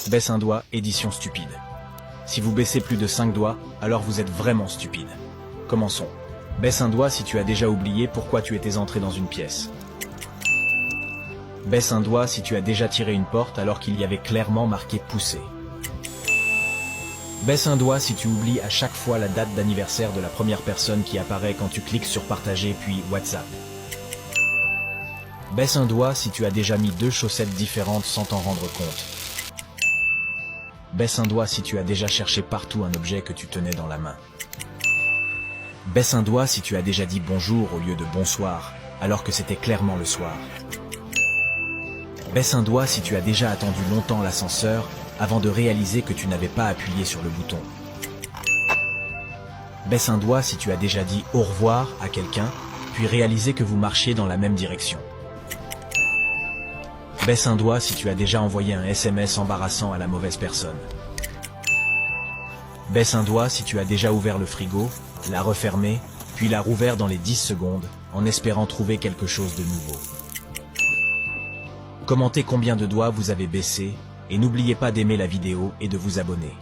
Baisse un doigt, édition stupide. Si vous baissez plus de 5 doigts, alors vous êtes vraiment stupide. Commençons. Baisse un doigt si tu as déjà oublié pourquoi tu étais entré dans une pièce. Baisse un doigt si tu as déjà tiré une porte alors qu'il y avait clairement marqué « pousser ». Baisse un doigt si tu oublies à chaque fois la date d'anniversaire de la première personne qui apparaît quand tu cliques sur partager puis WhatsApp. Baisse un doigt si tu as déjà mis 2 chaussettes différentes sans t'en rendre compte. Baisse un doigt si tu as déjà cherché partout un objet que tu tenais dans la main. Baisse un doigt si tu as déjà dit bonjour au lieu de bonsoir, alors que c'était clairement le soir. Baisse un doigt si tu as déjà attendu longtemps l'ascenseur avant de réaliser que tu n'avais pas appuyé sur le bouton. Baisse un doigt si tu as déjà dit au revoir à quelqu'un, puis réalisé que vous marchiez dans la même direction. Baisse un doigt si tu as déjà envoyé un SMS embarrassant à la mauvaise personne. Baisse un doigt si tu as déjà ouvert le frigo, l'a refermé, puis l'a rouvert dans les 10 secondes, en espérant trouver quelque chose de nouveau. Commentez combien de doigts vous avez baissé, et n'oubliez pas d'aimer la vidéo et de vous abonner.